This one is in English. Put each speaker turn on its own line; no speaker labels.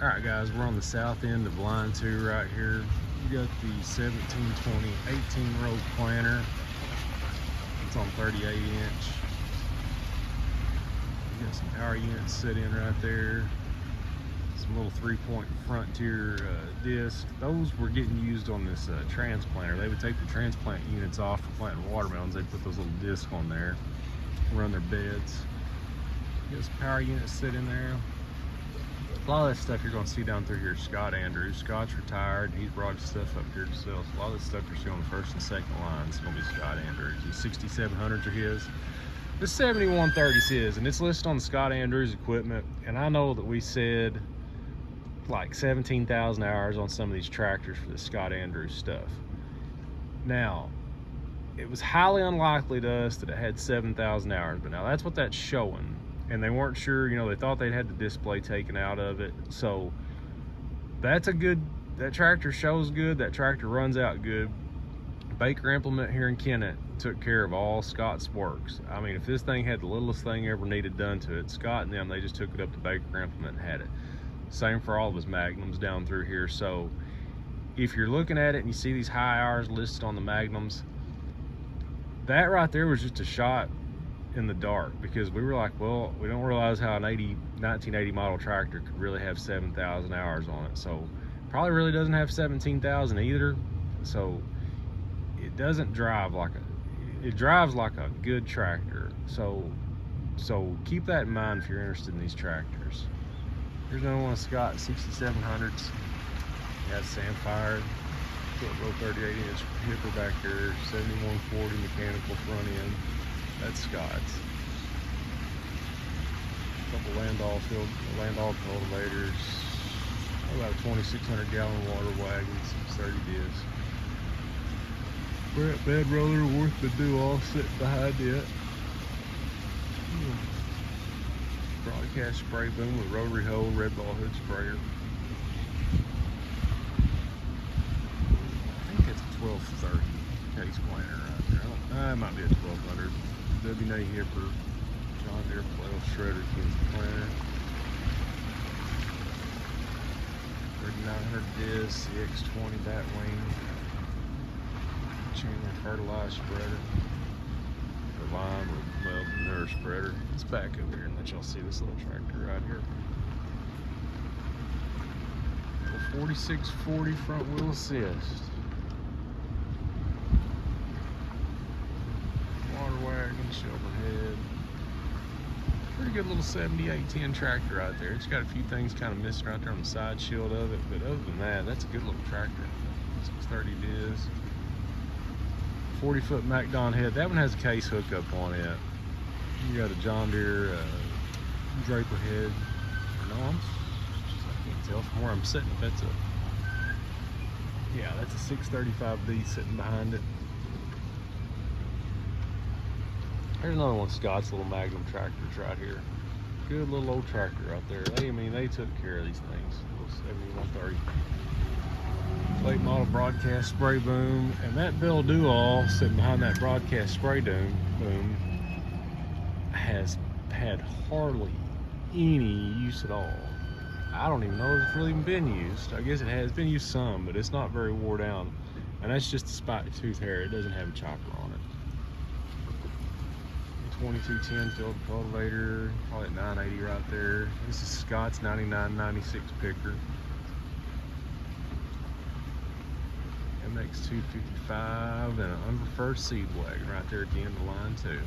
All right, guys, we're on the south end of line 2 right here. You got the 1720 18-row planter. It's on 38 inch. You got some power units set in right there. Some little 3-point frontier disc. Those were getting used on this transplanter. They would take the transplant units off for planting watermelons. They'd put those little discs on there, run their beds. You got some power units set in there. A lot of that stuff you're going to see down through here is Scott Andrews. Scott's retired. He's brought his stuff up here to sell. So a lot of the stuff you're seeing on the first and second line is going to be Scott Andrews. The 6700s are his. This 7130 is his, and it's listed on the Scott Andrews equipment. And I know that we said like 17,000 hours on some of these tractors for the Scott Andrews stuff. Now, it was highly unlikely to us that it had 7,000 hours, but now that's what that's showing. And they weren't sure, you know, they thought they'd had the display taken out of it. So that's a good, that tractor shows good, that tractor runs out good. Baker Implement here in Kennett took care of all Scott's works. I mean, if this thing had the littlest thing ever needed done to it, Scott and them, they just took it up to Baker Implement and had it. Same for all of his Magnums down through here. So if you're looking at it and you see these high hours listed on the Magnums, that right there was just a shot in the dark, because we were like, well, we don't realize how an 1980 model tractor could really have 7,000 hours on it. So probably really doesn't have 17,000 either. So it doesn't drive like it drives like a good tractor. So keep that in mind if you're interested in these tractors. Here's another one of Scott 6700s. Got sand fired, little 38 inch hipper back here, 7140 mechanical front end. That's Scott's. A couple Landau cultivators, about a 2,600 gallon water wagon, 630 discs. Brett bed roller worth the do all sitting behind it. Broadcast spray boom with rotary hole, red ball hood sprayer. I think it's a 1230 case planter right there. It might be a 1200. W&A hipper, John Deere flail shredder, Kinsey planter. 3900 disc, CX20 batwing. Chandler fertilizer spreader. The line with manure spreader. Let's back over here and let y'all see this little tractor right here. The 4640 front wheel assist. Shoulder head. Pretty good little 7810 tractor right there. It's got a few things kind of missing right there on the side shield of it, but other than that, that's a good little tractor. 630 disc. 40-foot MacDon head. That one has a case hookup on it. You got a John Deere Draper head. No, I can't tell from where I'm sitting if that's yeah, that's a 635B sitting behind it. Here's another one of Scott's little Magnum tractors right here. Good little old tractor right there. They took care of these things. Little 7130. Late model broadcast spray boom. And that Bell Do-All sitting behind that broadcast spray boom has had hardly any use at all. I don't even know if it's really even been used. I guess it has been used some, but it's not very wore down. And that's just a spotted tooth hair. It doesn't have a chopper on it. 2210 field cultivator, probably at 980 right there. This is Scott's 9996 picker. MX255 and an unpreferred seed wagon right there at the end of line 2.